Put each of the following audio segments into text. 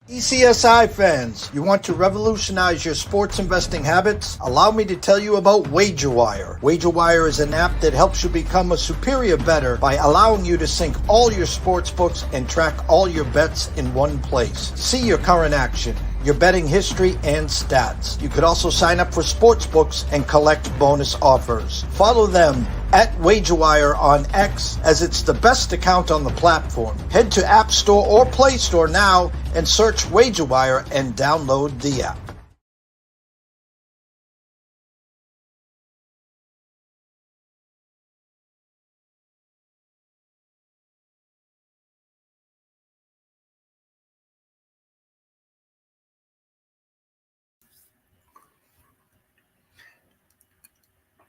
TPCSI fans, you want to revolutionize your sports investing habits? Allow me to tell you about WagerWire. WagerWire is an app that helps you become a superior bettor by allowing you to sync all your sports books and track all your bets in one place. See your current action, your betting history, and stats. You could also sign up for sports books and collect bonus offers. Follow them at WagerWire on X, as it's the best account on the platform. Head to App Store or Play Store now and search WagerWire and download the app.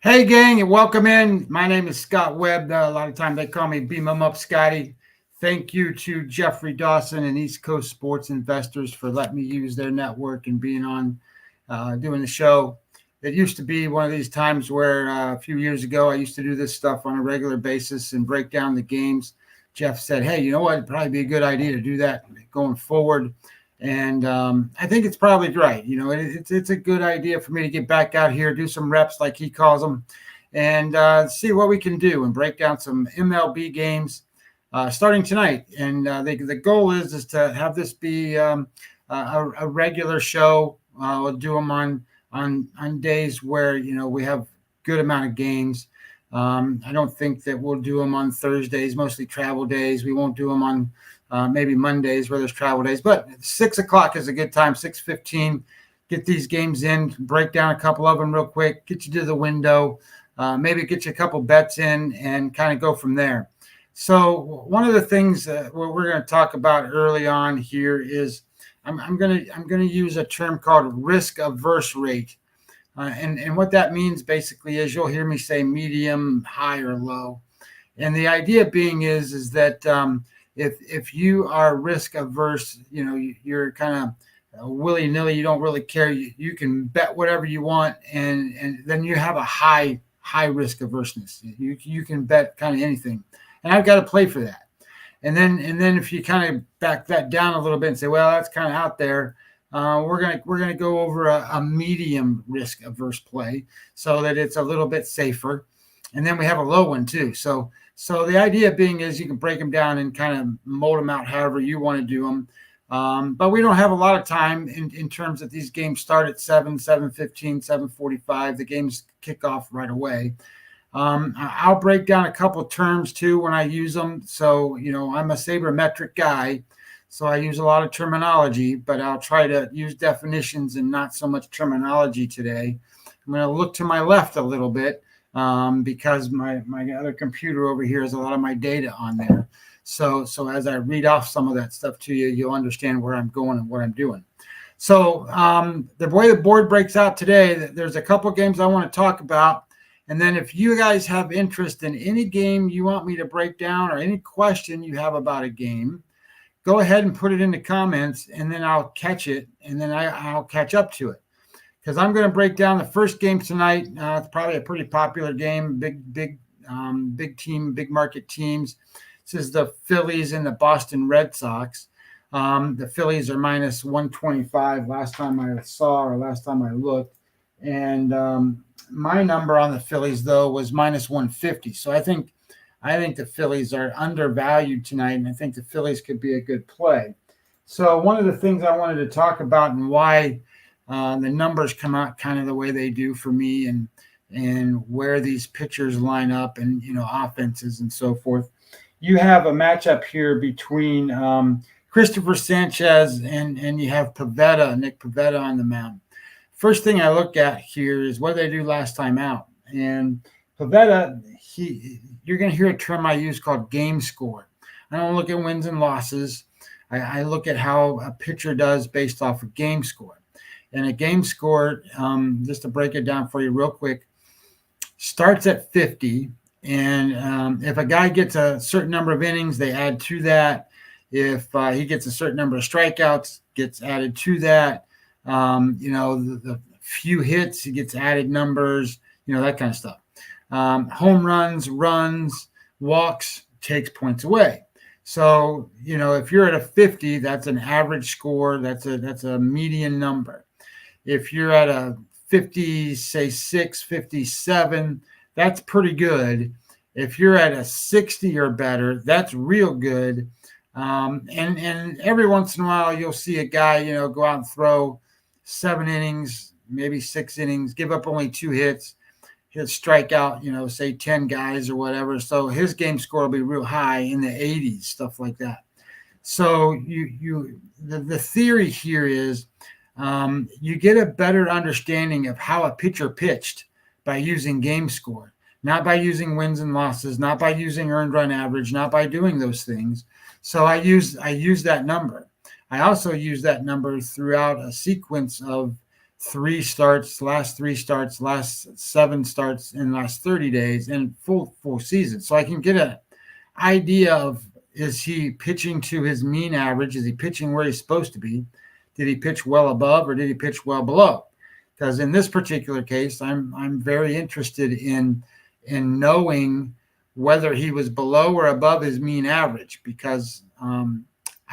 Hey, gang, and welcome in. My name is Scott Webb. A lot of times they call me Beam 'em Up Scotty. Thank you to Jeffrey Dawson and East Coast Sports Investors for letting me use their network and being on doing the show. It used to be one of these times where a few years ago I used to do this stuff on a regular basis and break down the games. Jeff said, hey, you know what? It'd probably be a good idea to do that going forward. And I think it's probably right. You know, it's a good idea for me to get back out here, do some reps like he calls them, and see what we can do and break down some MLB games starting tonight. And the goal is to have this be a regular show. We'll do them on days where, you know, we have good amount of games. I don't think that we'll do them on Thursdays, mostly travel days. We won't do them on maybe Mondays where there's travel days, but 6 o'clock is a good time, 6:15. Get these games in, break down a couple of them real quick, get you to the window, maybe get you a couple bets in and kind of go from there. So one of the things what we're going to talk about early on here is I'm going to use a term called risk averse rate. And what that means basically is you'll hear me say medium, high, or low. And the idea being is that if you are risk averse, you know, you're kind of willy-nilly, you don't really care. You can bet whatever you want, and then you have a high risk averseness. You can bet kind of anything. And I've got to play for that. And then if you kind of back that down a little bit and say, well, that's kind of out there, we're gonna go over a medium risk averse play so that it's a little bit safer. And then we have a low one too. So the idea being is you can break them down and kind of mold them out however you want to do them. But we don't have a lot of time in terms of these games start at 7:15, 7:45. The games kick off right away. I'll break down a couple terms too when I use them. So, you know, I'm a sabermetric guy, so I use a lot of terminology, but I'll try to use definitions and not so much terminology today. I'm going to look to my left a little bit because my other computer over here has a lot of my data on there. So as I read off some of that stuff to you, you'll understand where I'm going and what I'm doing. So the way the board breaks out today, there's a couple games I want to talk about. And then if you guys have interest in any game you want me to break down or any question you have about a game, go ahead and put it in the comments, and then I'll catch it, and then I'll catch up to it. Because I'm going to break down the first game tonight. It's probably a pretty popular game, big team, big market teams. This is the Phillies and the Boston Red Sox. The Phillies are minus 125 last time I saw or last time I looked. And my number on the Phillies, though, was minus 150. So I think the Phillies are undervalued tonight, and I think the Phillies could be a good play. So one of the things I wanted to talk about and why the numbers come out kind of the way they do for me and where these pitchers line up and, you know, offenses and so forth. You have a matchup here between Christopher Sanchez and you have Nick Pivetta on the mound. First thing I look at here is what they do last time out. And Pivetta, you're going to hear a term I use called game score. I don't look at wins and losses. I look at how a pitcher does based off of game score. And a game score, just to break it down for you real quick, starts at 50. And if a guy gets a certain number of innings, they add to that. If he gets a certain number of strikeouts, gets added to that. You know, the few hits, he gets added numbers, you know, that kind of stuff. Home runs, walks, takes points away. So, if you're at a 50, that's an average score. That's a median number. If you're at a 50, say 57, that's pretty good. If you're at a 60 or better, that's real good. And every once in a while, you'll see a guy, go out and throw 7 innings, maybe 6 innings, give up only 2 hits. He'll strike out, say 10 guys or whatever. So his game score will be real high in the 80s, stuff like that. So the theory here is you get a better understanding of how a pitcher pitched by using game score, not by using wins and losses, not by using earned run average, not by doing those things. So I use that number. I also use that number throughout a sequence of 3 starts, last 3 starts, last 7 starts in the last 30 days, and full season. So I can get an idea of, is he pitching to his mean average? Is he pitching where he's supposed to be? Did he pitch well above or did he pitch well below? Because in this particular case, I'm very interested in knowing whether he was below or above his mean average, because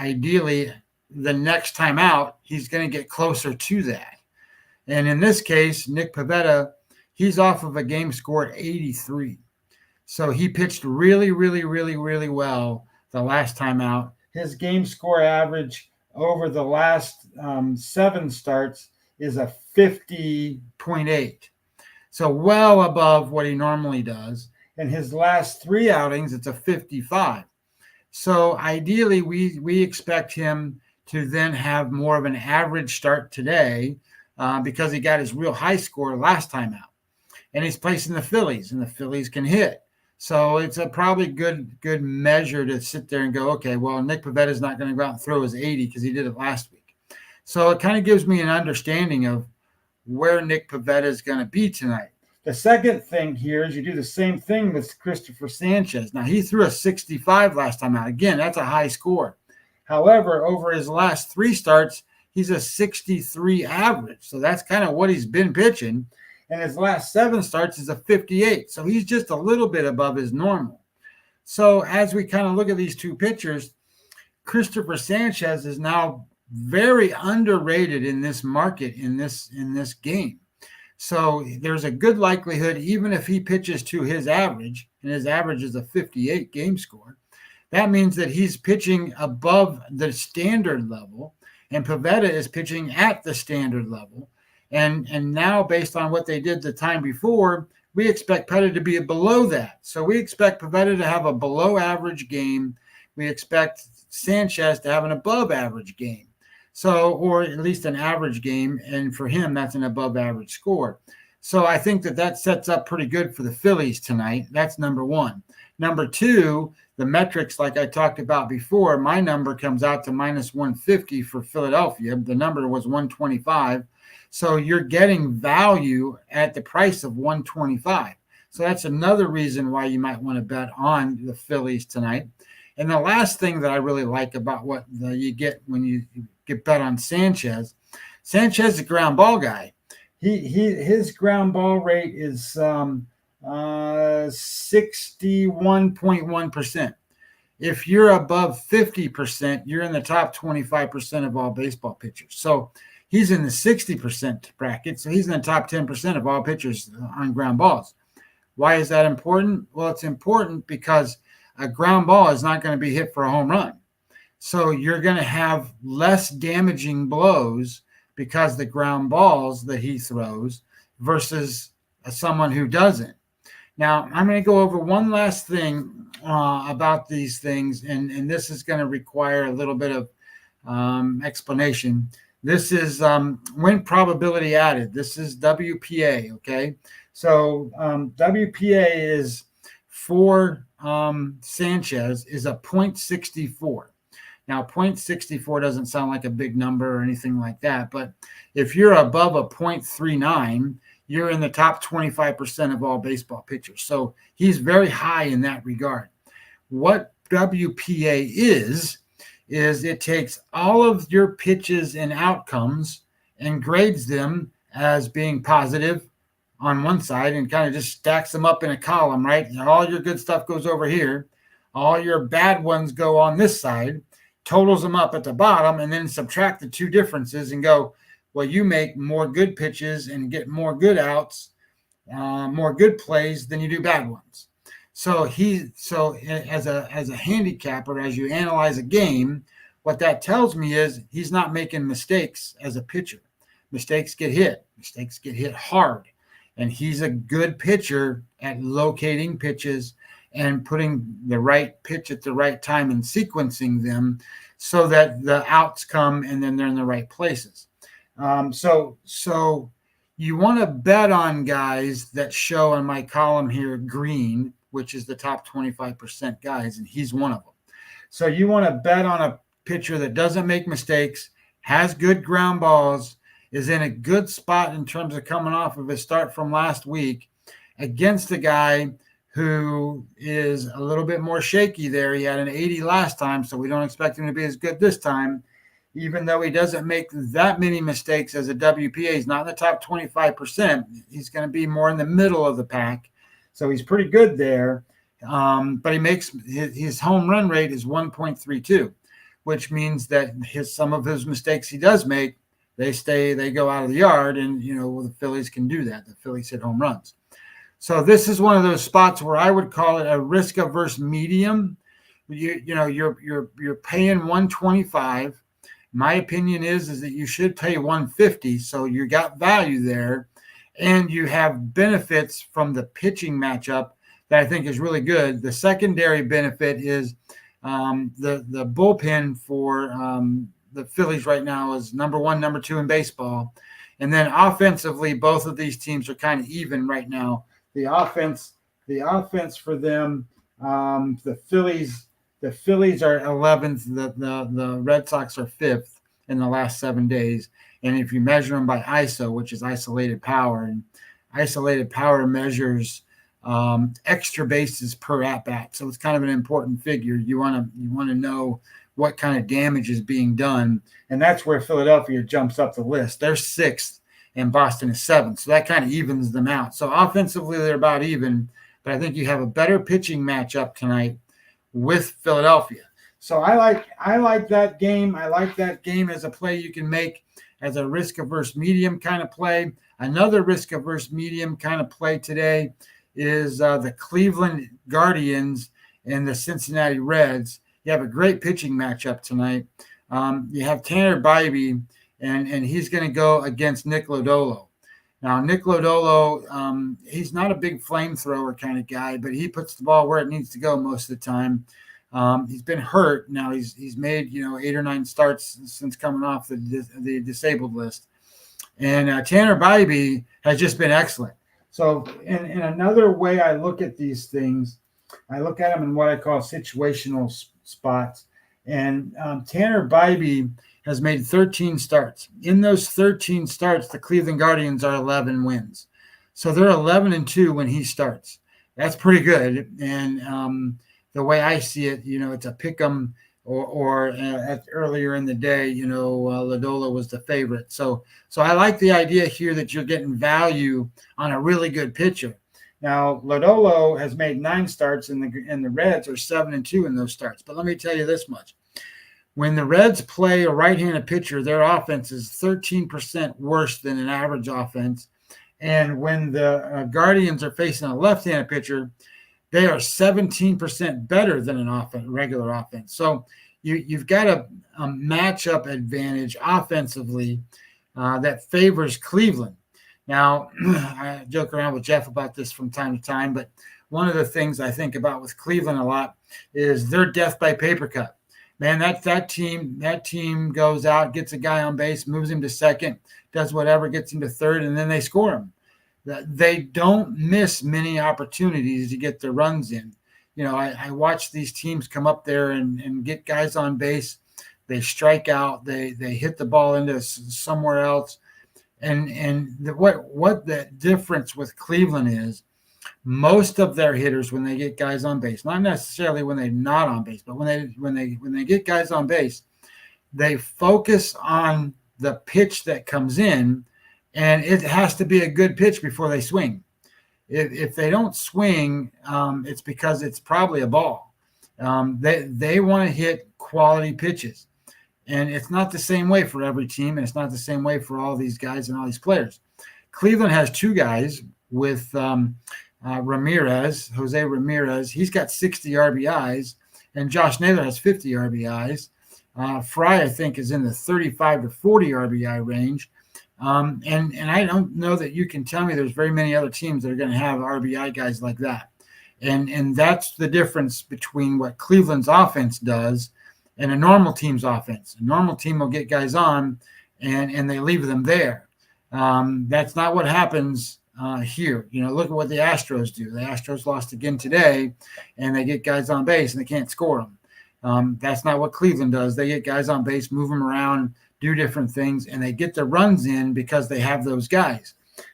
ideally the next time out, he's going to get closer to that. And in this case, Nick Pivetta, he's off of a game score at 83. So he pitched really, really, really, really well the last time out. His game score average over the last 7 starts is a 50.8. So well above what he normally does. And his last 3 outings, it's a 55. So ideally, we expect him to then have more of an average start today, because he got his real high score last time out. And he's placing the Phillies, and the Phillies can hit. So it's a probably good measure to sit there and go, okay, well, Nick Pivetta is not going to go out and throw his 80 because he did it last week. So it kind of gives me an understanding of where Nick Pivetta is going to be tonight. The second thing here is you do the same thing with Christopher Sanchez. Now, he threw a 65 last time out. Again, that's a high score. However, over his last 3 starts, he's a 63 average. So that's kind of what he's been pitching. And his last 7 starts is a 58. So he's just a little bit above his normal. So as we kind of look at these 2 pitchers, Christopher Sanchez is now very underrated in this market, in this game. So there's a good likelihood, even if he pitches to his average, and his average is a 58 game score, that means that he's pitching above the standard level, and Pivetta is pitching at the standard level. And now, based on what they did the time before, we expect Pivetta to be below that. So we expect Pivetta to have a below average game. We expect Sanchez to have an above average game. So, or at least an average game. And for him, that's an above average score. So I think that sets up pretty good for the Phillies tonight. That's number 1. Number 2, the metrics, like I talked about before, my number comes out to minus 150 for Philadelphia. The number was 125. So you're getting value at the price of 125. So that's another reason why you might want to bet on the Phillies tonight. And the last thing that I really like about what you get when you get bet on Sanchez, Sanchez is a ground ball guy. His ground ball rate is 61.1%. If you're above 50%, you're in the top 25% of all baseball pitchers. So he's in the 60% bracket. So he's in the top 10% of all pitchers on ground balls. Why is that important? Well, it's important because a ground ball is not going to be hit for a home run. So you're going to have less damaging blows because the ground balls that he throws versus someone who doesn't. Now, I'm going to go over one last thing about these things, and this is going to require a little bit of explanation. This is win probability added. This is WPA, okay? So WPA is for Sanchez is a 0.64. Now, 0.64 doesn't sound like a big number or anything like that, but if you're above a 0.39, you're in the top 25% of all baseball pitchers. So he's very high in that regard. What WPA is it takes all of your pitches and outcomes and grades them as being positive on one side and kind of just stacks them up in a column, right? And all your good stuff goes over here. all your bad ones go on this side, totals them up at the bottom, and then subtract the two differences and go, well, you make more good pitches and get more good outs, more good plays than you do bad ones. So as a handicapper, as you analyze a game, what that tells me is he's not making mistakes as a pitcher. Mistakes get hit hard. And he's a good pitcher at locating pitches and putting the right pitch at the right time and sequencing them so that the outs come and then they're in the right places. So you want to bet on guys that show on my column here green, which is the top 25% guys, and he's one of them. So you want to bet on a pitcher that doesn't make mistakes, has good ground balls, is in a good spot in terms of coming off of his start from last week against a guy who is a little bit more shaky there. He had an 80 last time, so we don't expect him to be as good this time, even though he doesn't make that many mistakes as a WPA. He's not in the top 25%. He's going to be more in the middle of the pack, so he's pretty good there. But he makes his home run rate is 1.32, which means that some of his mistakes he does make, they go out of the yard, and the Phillies can do that. The Phillies hit home runs. So this is one of those spots where I would call it a risk averse medium. You're paying 125. My opinion is that you should pay 150. So you got value there, and you have benefits from the pitching matchup that I think is really good. The secondary benefit is the bullpen for the Phillies right now is number one, number two in baseball. And then offensively, both of these teams are kind of even right now. The offense for them, the Phillies are 11th. The Red Sox are 5th in the last 7 days. And if you measure them by ISO, which is isolated power, and isolated power measures extra bases per at bat. So it's kind of an important figure. You want to know what kind of damage is being done. And that's where Philadelphia jumps up the list. They're 6th and Boston is 7th. So that kind of evens them out. So offensively, they're about even, but I think you have a better pitching matchup tonight with Philadelphia. So I like that game. I like that game as a play you can make as a risk-averse medium kind of play. Another risk-averse medium kind of play today is the Cleveland Guardians and the Cincinnati Reds. You have a great pitching matchup tonight. You have Tanner Bybee, and he's going to go against Nick Lodolo. Now, Nick Lodolo, he's not a big flamethrower kind of guy, but he puts the ball where it needs to go most of the time. He's been hurt. Now he's made 8 or 9 starts since coming off the disabled list, and Tanner Bybee has just been excellent. So, in another way I look at these things, I look at them in what I call situational spots. And Tanner Bybee has made 13 starts. In those 13 starts, the Cleveland Guardians are 11 wins. So they're 11-2 when he starts. That's pretty good. And the way I see it, it's a pick 'em or earlier in the day, Lodolo was the favorite. So I like the idea here that you're getting value on a really good pitcher. Now, Lodolo has made 9 starts, and the Reds are 7-2 in those starts. But let me tell you this much. When the Reds play a right-handed pitcher, their offense is 13% worse than an average offense. And when the Guardians are facing a left-handed pitcher, they are 17% better than regular offense. So you've got a matchup advantage offensively that favors Cleveland. Now, I joke around with Jeff about this from time to time, but one of the things I think about with Cleveland a lot is their death by paper cut. Man, that team goes out, gets a guy on base, moves him to second, does whatever, gets him to third, and then they score him. They don't miss many opportunities to get their runs in. I watch these teams come up there and get guys on base. They strike out. They hit the ball into somewhere else. And what the difference with Cleveland is, most of their hitters, when they get guys on base, not necessarily when they're not on base, but when they get guys on base, they focus on the pitch that comes in, and it has to be a good pitch before they swing. If they don't swing, it's because it's probably a ball. They want to hit quality pitches. And it's not the same way for every team, and it's not the same way for all these guys and all these players. Cleveland has two guys with Jose Ramirez. He's got 60 RBIs, and Josh Naylor has 50 RBIs. Fry, I think, is in the 35 to 40 RBI range. And I don't know that you can tell me there's very many other teams that are going to have RBI guys like that. And that's the difference between what Cleveland's offense does and a normal team's offense. A normal team will get guys on and they leave them there. That's not what happens here. Look at what the Astros do. The Astros lost again today, and they get guys on base and they can't score them. That's not what Cleveland does. They get guys on base, move them around, do different things, and they get the runs in because they have those guys.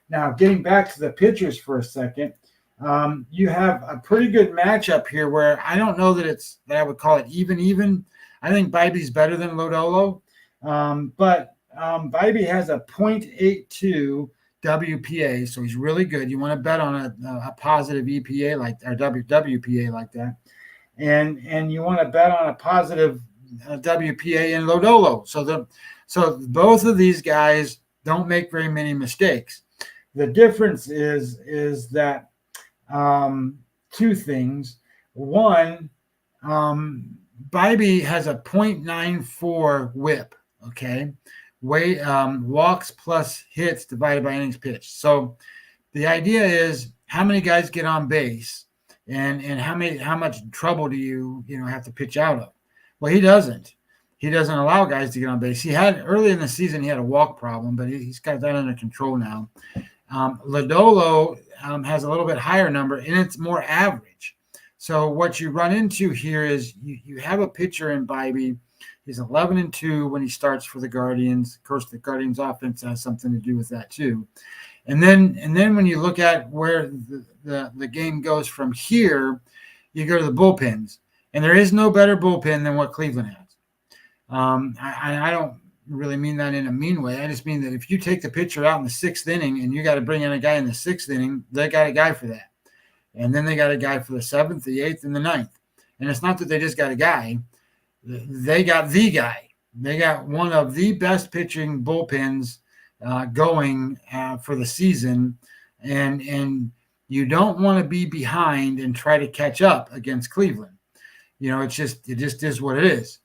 Now, getting back to the pitchers for a second, you have a pretty good matchup here where I don't know that I would call it even. I think Bibby's better than Lodolo, but Bibby has a .82 WPA, so he's really good. You want to bet on a positive EPA or WPA like that, and you want to bet on a positive WPA in Lodolo. So both of these guys don't make very many mistakes. The difference is that two things. One, Bibby has a .94 whip, okay? Walks plus hits divided by innings pitched. So the idea is how many guys get on base and how much trouble do you have to pitch out of? Well, he doesn't. He doesn't allow guys to get on base. He had early in the season, he had a walk problem, but he's got that under control now. Lodolo has a little bit higher number, and it's more average. So what you run into here is you have a pitcher in Bibby. He's 11-2 when he starts for the Guardians. Of course, the Guardians' offense has something to do with that too. And then when you look at where the game goes from here, you go to the bullpens, and there is no better bullpen than what Cleveland has. I don't really mean that in a mean way. I just mean that if you take the pitcher out in the sixth inning and you got to bring in a guy in the sixth inning, they got a guy for that. And then they got a guy for the seventh, the eighth, and the ninth. And it's not that they just got a guy. They got the guy. They got one of the best pitching bullpens going for the season. And you don't want to be behind and try to catch up against Cleveland. It just is what it is.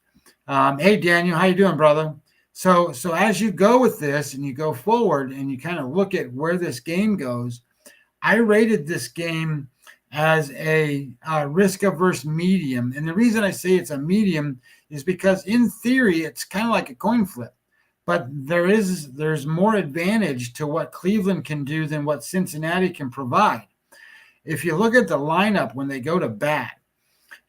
Hey, Daniel, how you doing, brother? So as you go with this and you go forward and you kind of look at where this game goes, I rated this game as a risk-averse medium. And the reason I say it's a medium is because in theory, it's kind of like a coin flip. But there's more advantage to what Cleveland can do than what Cincinnati can provide. If you look at the lineup when they go to bat,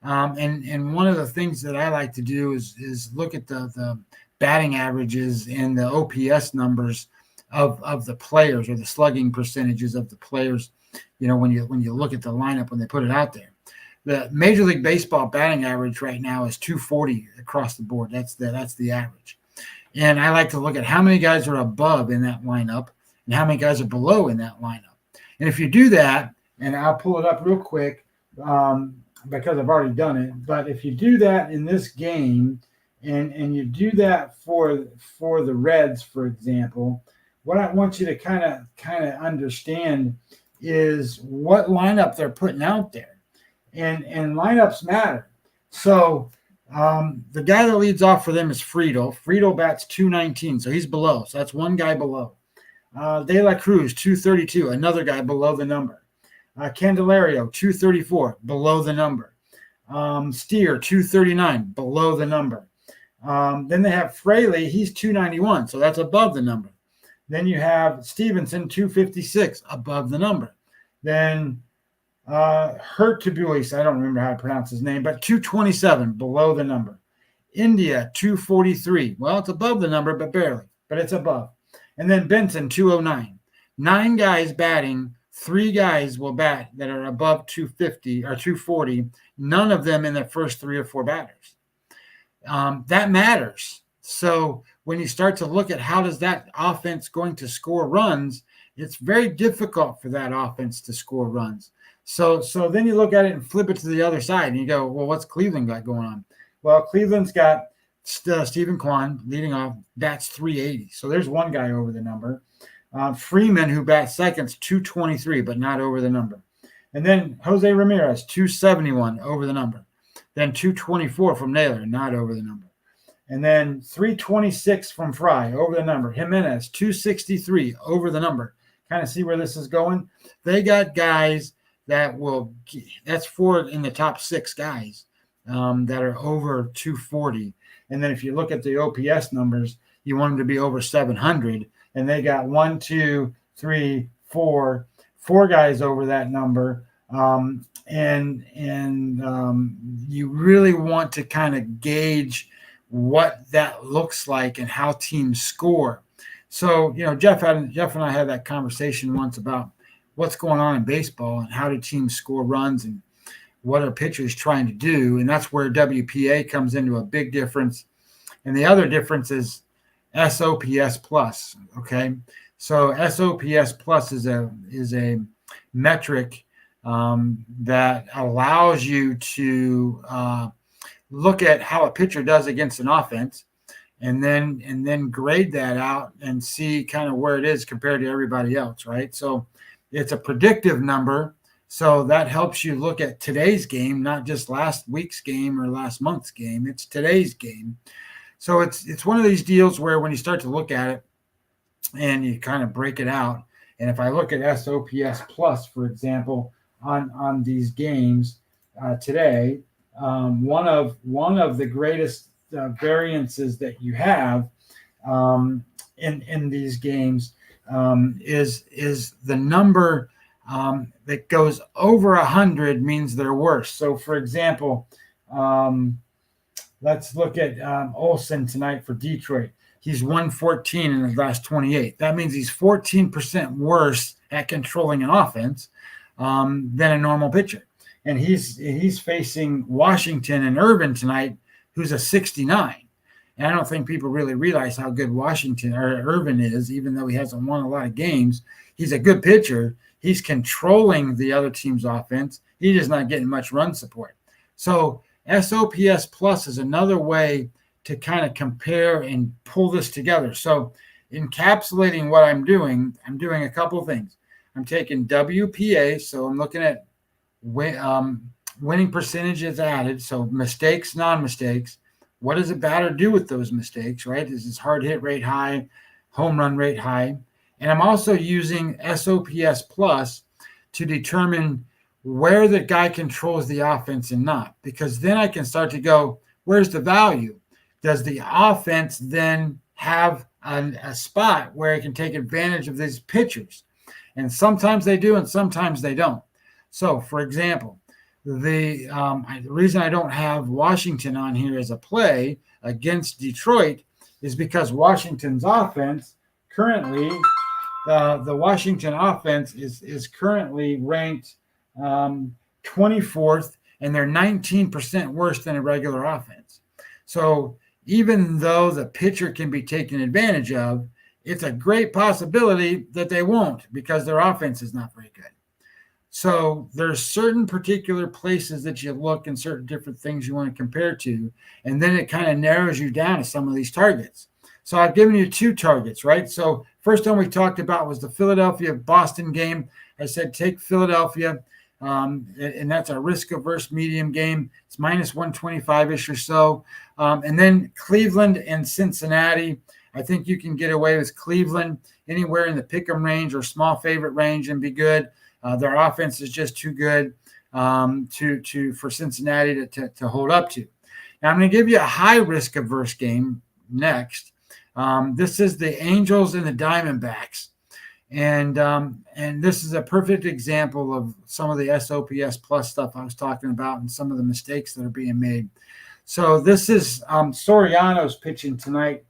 and one of the things that I like to do is look at the batting averages and the OPS numbers of the players, or the slugging percentages of the players. When you look at the lineup when they put it out there, the Major League Baseball batting average right now is 240 across the board. That's the average. And I like to look at how many guys are above in that lineup and how many guys are below in that lineup. And if you do that, and I'll pull it up real quick because I've already done it, but if you do that in this game and you do that for the Reds, for example, what I want you to kind of understand is what lineup they're putting out there. And lineups matter. So the guy that leads off for them is Friedel. Friedel bats 219, so he's below. So that's one guy below. De La Cruz, 232, another guy below the number. Candelario, 234, below the number. Steer, 239, below the number. Then they have Fraley, he's 291, so that's above the number. Then you have Stevenson, 256, above the number. Then Hurtubise, I don't remember how to pronounce his name, but 227, below the number. India, 243. Well, it's above the number, but barely, but it's above. And then Benson, 209. 9 guys batting, 3 guys will bat that are above 250 or 240, none of them in their first 3 or 4 batters. That matters. So when you start to look at how does that offense going to score runs, it's very difficult for that offense to score runs. So then you look at it and flip it to the other side, and you go, well, what's Cleveland got going on? Well, Cleveland's got Stephen Kwan leading off, bats 380. So there's one guy over the number. Freeman, who bats seconds, 223, but not over the number. And then Jose Ramirez, 271, over the number. Then 224 from Naylor, not over the number. And then 326 from Fry, over the number. Jimenez, 263, over the number. Kind of see where this is going? They got guys that will, that's 4 in the top 6 guys that are over 240. And then if you look at the OPS numbers, you want them to be over 700. And they got 1, 2, 3, 4 guys over that number. You really want to kind of gauge what that looks like and how teams score. So, Jeff and I had that conversation once about what's going on in baseball and how do teams score runs and what are pitchers trying to do. And that's where WPA comes into a big difference. And the other difference is SOPS plus. Okay. So SOPS plus is a metric that allows you to look at how a pitcher does against an offense and then grade that out and see kind of where it is compared to everybody else, right? So it's a predictive number. So that helps you look at today's game, not just last week's game or last month's game. It's today's game. So it's one of these deals where when you start to look at it and you kind of break it out, and if I look at SOPS plus, for example, on these games today, one of the greatest variances that you have in these games is the number that goes over 100 means they're worse. So, for example, let's look at Olsen tonight for Detroit. He's 114 in his last 28. That means he's 14% worse at controlling an offense than a normal pitcher. And he's facing Washington and Irvin tonight, who's a 69. And I don't think people really realize how good Washington or Irvin is, even though he hasn't won a lot of games. He's a good pitcher. He's controlling the other team's offense. He's just not getting much run support. So SOPS plus is another way to kind of compare and pull this together. So encapsulating what I'm doing a couple of things. I'm taking WPA, so I'm looking at winning percentages added, so mistakes, non-mistakes. What does a batter do with those mistakes, right? Is his hard hit rate high, home run rate high? And I'm also using SOPS plus to determine where the guy controls the offense and not, because then I can start to go, where's the value? Does the offense then have a spot where it can take advantage of these pitchers? And sometimes they do, and sometimes they don't. So, for example, the reason I don't have Washington on here as a play against Detroit is because Washington's offense currently, the Washington offense is currently ranked 24th, and they're 19% worse than a regular offense. So even though the pitcher can be taken advantage of, it's a great possibility that they won't because their offense is not very good. So there's certain particular places that you look and certain different things you want to compare to, and then it kind of narrows you down to some of these targets. So I've given you 2 targets, right? So first one we talked about was the Philadelphia-Boston game. I said take Philadelphia, and that's a risk-averse medium game. It's minus 125-ish or so. And then Cleveland and Cincinnati. I think you can get away with Cleveland anywhere in the pick-em range or small favorite range and be good. Their offense is just too good for Cincinnati to hold up to. Now I'm going to give you a high risk-averse game next. This is the Angels and the Diamondbacks. And this is a perfect example of some of the SOPS plus stuff I was talking about and some of the mistakes that are being made. So this is Soriano's pitching tonight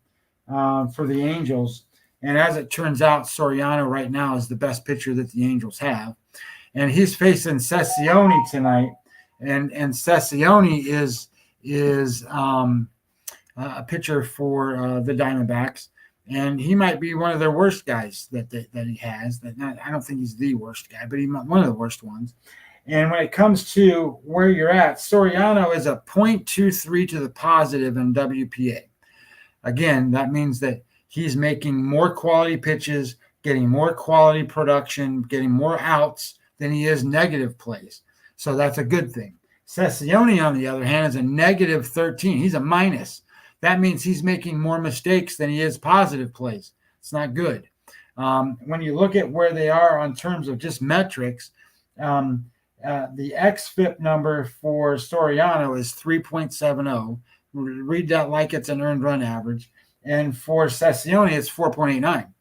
for the Angels. And as it turns out, Soriano right now is the best pitcher that the Angels have. And he's facing Sessione tonight. And Sessione is a pitcher for the Diamondbacks. And he might be one of their worst guys that he has. I don't think he's the worst guy, but he's one of the worst ones. And when it comes to where you're at, Soriano is a 0.23 to the positive in WPA. Again, that means that he's making more quality pitches, getting more quality production, getting more outs than he is negative plays. So that's a good thing. Sessione, on the other hand, is a negative 13. He's a minus. That means he's making more mistakes than he is positive plays. It's not good. When you look at where they are on terms of just metrics, the xFIP number for Soriano is 3.70. Read that like it's an earned run average. And for Sessione, it's 4.89.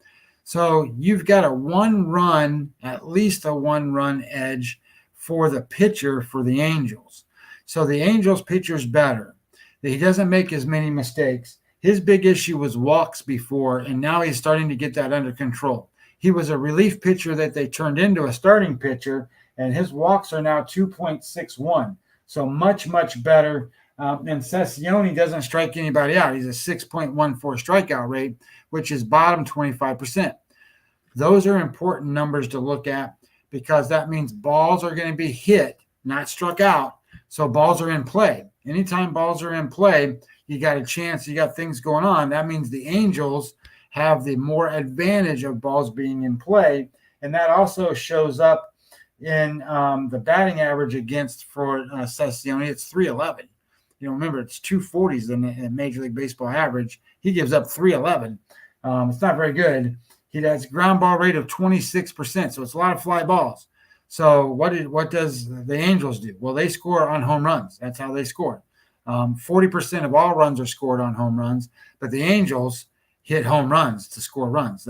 So you've got at least a one-run edge for the pitcher for the Angels. So the Angels pitcher's better. He doesn't make as many mistakes. His big issue was walks before, and now he's starting to get that under control. He was a relief pitcher that they turned into a starting pitcher, and his walks are now 2.61. So much, much better. And Sessione doesn't strike anybody out. He's a 6.14 strikeout rate, which is bottom 25%. Those are important numbers to look at because that means balls are going to be hit, not struck out. So balls are in play. Anytime balls are in play, you got a chance, you got things going on. That means the Angels have the more advantage of balls being in play. And that also shows up in the batting average against for Sessione. It's 311. Remember, it's 240s in the Major League Baseball average. He gives up 311. It's not very good. He has a ground ball rate of 26%, so it's a lot of fly balls. So what does the Angels do? Well, they score on home runs. That's how they score. 40% of all runs are scored on home runs, but the Angels hit home runs to score runs.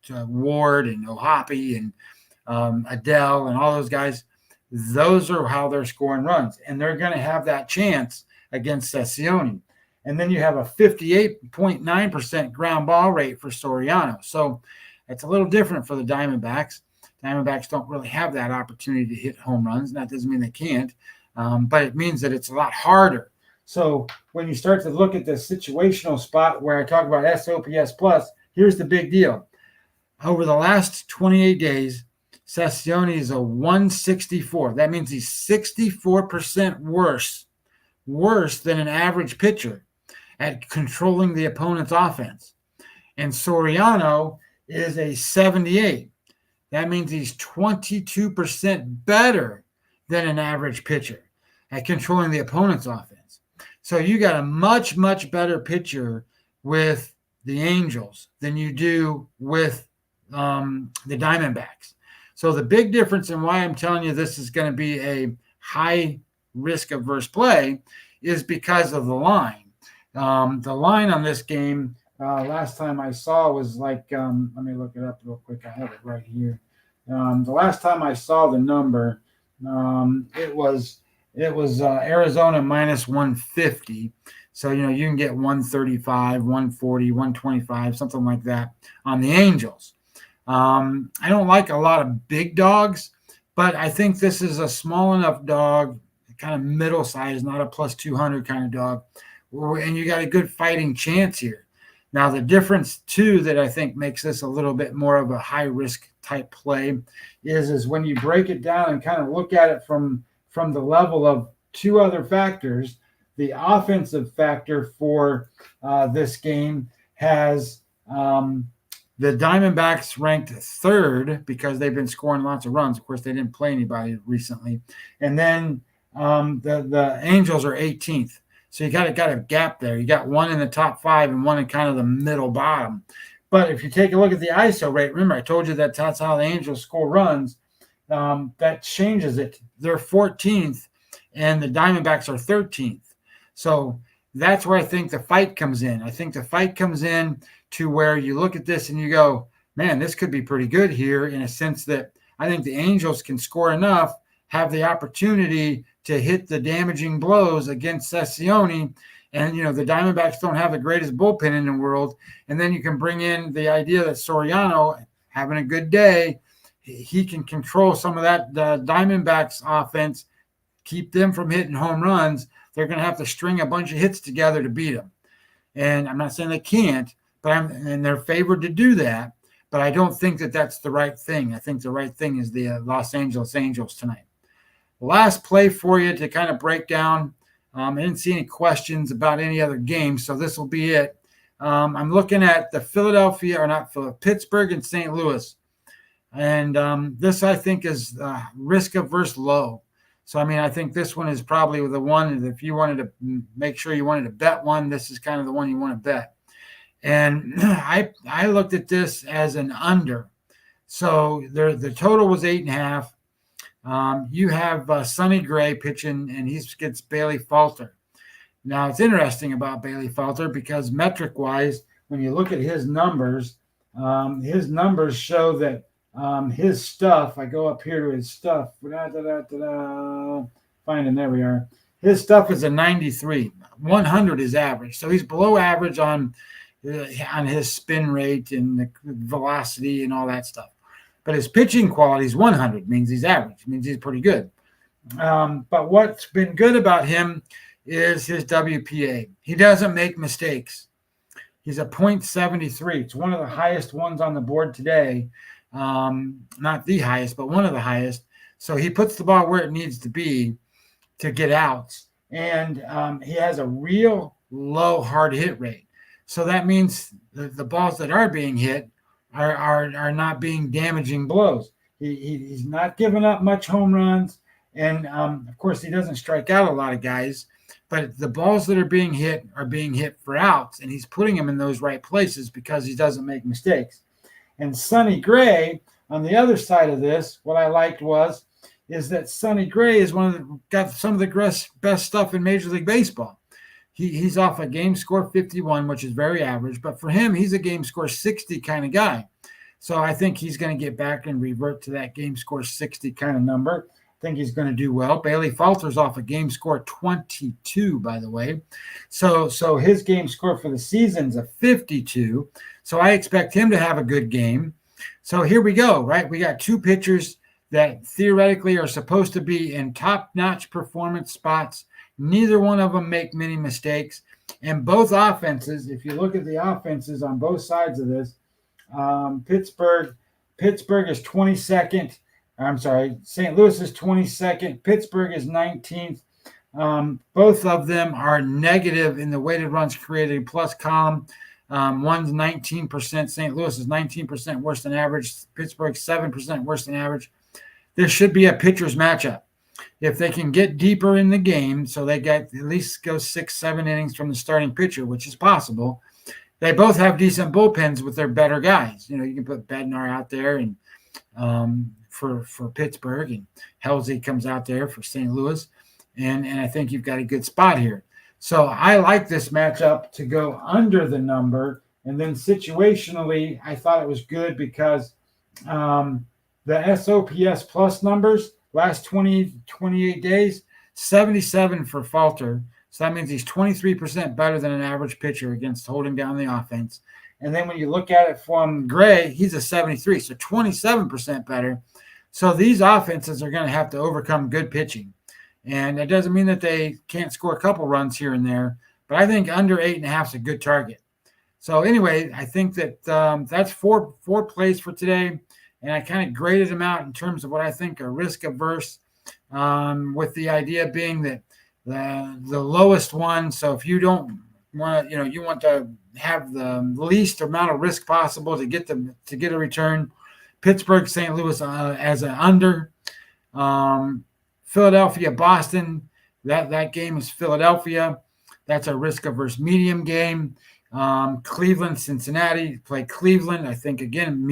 Ward and Ohapi and Edlow and all those guys, those are how they're scoring runs, and they're going to have that chance against Sessione. And then you have a 58.9% ground ball rate for Soriano. So it's a little different for the Diamondbacks. Diamondbacks don't really have that opportunity to hit home runs. And that doesn't mean they can't, but it means that it's a lot harder. So when you start to look at the situational spot where I talk about SOPS plus, here's the big deal. Over the last 28 days, Sessione is a 164. That means he's 64% worse than an average pitcher at controlling the opponent's offense. And Soriano is a 78. That means he's 22% better than an average pitcher at controlling the opponent's offense. So you got a much, much better pitcher with the Angels than you do with the Diamondbacks. So the big difference in why I'm telling you this is going to be a high risk averse play is because of the line. The line on this game last time I saw was like, let me look it up real quick. I have it right here. The last time I saw the number, it was Arizona minus 150. So, you can get 135, 140, 125, something like that on the Angels. I don't like a lot of big dogs, but I think this is a small enough dog, kind of middle size, not a plus 200 kind of dog. And you got a good fighting chance here. Now, the difference, too, that I think makes this a little bit more of a high-risk type play is when you break it down and kind of look at it from the level of two other factors. The offensive factor for this game has the Diamondbacks ranked third because they've been scoring lots of runs. Of course, they didn't play anybody recently. And then the Angels are 18th. So you got a gap there. You got one in the top five and one in kind of the middle bottom. But if you take a look at the ISO rate, remember I told you that's how the Angels score runs. That changes it. They're 14th and the Diamondbacks are 13th. So that's where I think the fight comes in. I think the fight comes in to where you look at this and you go, man, this could be pretty good here in a sense that I think the Angels can score enough, have the opportunity to hit the damaging blows against Sessione. And, the Diamondbacks don't have the greatest bullpen in the world. And then you can bring in the idea that Soriano, having a good day, he can control some of that the Diamondbacks offense, keep them from hitting home runs. They're going to have to string a bunch of hits together to beat them. And I'm not saying they can't, and they're favored to do that. But I don't think that that's the right thing. I think the right thing is the Los Angeles Angels tonight. Last play for you to kind of break down. I didn't see any questions about any other games, so this will be it. I'm looking at the Pittsburgh and St. Louis. And this, I think, is risk averse low. So, I think this one is probably the one, if you wanted to make sure you wanted to bet one, this is kind of the one you want to bet. And I looked at this as an under. So the total was 8.5. You have Sonny Gray pitching, and he gets Bailey Falter. Now, it's interesting about Bailey Falter because metric-wise, when you look at his numbers show that his stuff, I go up here to his stuff. Find him, there we are. His stuff is a 93. 100 is average. So he's below average on his spin rate and the velocity and all that stuff. But his pitching quality is 100, means he's average, means he's pretty good. But what's been good about him is his WPA. He doesn't make mistakes. He's a .73. It's one of the highest ones on the board today. Not the highest, but one of the highest. So he puts the ball where it needs to be to get outs. And he has a real low hard hit rate. So that means the balls that are being hit are not being damaging blows. He's not giving up much home runs. And, of course, he doesn't strike out a lot of guys. But the balls that are being hit for outs, and he's putting them in those right places because he doesn't make mistakes. And Sonny Gray, on the other side of this, what I liked is that Sonny Gray is got some of the best stuff in Major League Baseball. He's off a game score 51, which is very average, but for him, he's a game score 60 kind of guy. So I think he's going to get back and revert to that game score 60 kind of number. I think he's going to do well. Bailey Falter's off a game score 22, by the way. So his game score for the season's a 52. So I expect him to have a good game. So here we go, right? We got two pitchers that theoretically are supposed to be in top-notch performance spots. Neither one of them make many mistakes. And both offenses, if you look at the offenses on both sides of this, Pittsburgh is 22nd. I'm sorry, St. Louis is 22nd. Pittsburgh is 19th. Both of them are negative in the weighted runs created plus column. One's 19%. St. Louis is 19% worse than average. Pittsburgh 7% worse than average. This should be a pitcher's matchup. If they can get deeper in the game, so they get at least go 6-7 innings from the starting pitcher, which is possible. They both have decent bullpens with their better guys. You can put Bednar out there and for Pittsburgh, and Halsey comes out there for St. Louis, and I think you've got a good spot here. So I like this matchup to go under the number, and then situationally, I thought it was good because the SOPS plus numbers last 28 days, 77 for Falter. So that means he's 23% better than an average pitcher against holding down the offense. And then when you look at it from Gray, he's a 73, so 27% better. So these offenses are going to have to overcome good pitching. And it doesn't mean that they can't score a couple runs here and there, but I think under 8.5 is a good target. So anyway, I think that that's four plays for today. And I kind of graded them out in terms of what I think are risk averse, with the idea being that the lowest one. So if you don't want to, you want to have the least amount of risk possible to get a return. Pittsburgh, St. Louis as an under. Philadelphia, Boston. That game is Philadelphia. That's a risk averse medium game. Cleveland, Cincinnati. Play Cleveland. I think again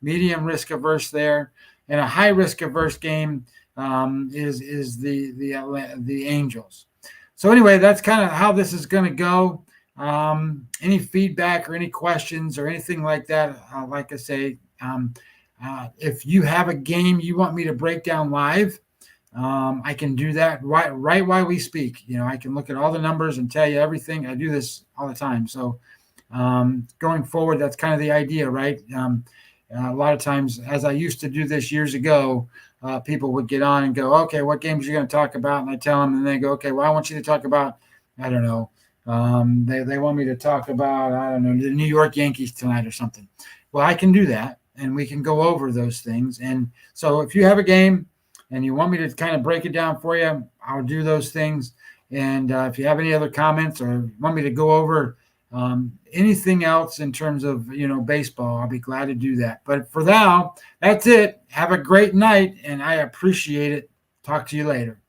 medium risk averse there, and a high risk averse game is the Angels. So anyway, that's kind of how this is going to go. Any feedback or any questions or anything like that, like I say, if you have a game you want me to break down live, I can do that right while we speak. I can look at all the numbers and tell you everything. I do this all the time. So going forward, that's kind of the idea, right? A lot of times, as I used to do this years ago, people would get on and go, okay, what games are you going to talk about? And I tell them, and they go, okay, well, I want you to talk about, I don't know. They want me to talk about, I don't know, the New York Yankees tonight or something. Well, I can do that, and we can go over those things. And so if you have a game, and you want me to kind of break it down for you, I'll do those things. And if you have any other comments or want me to go over anything else in terms of, baseball, I'll be glad to do that. But for now, that's it. Have a great night, and I appreciate it. Talk to you later.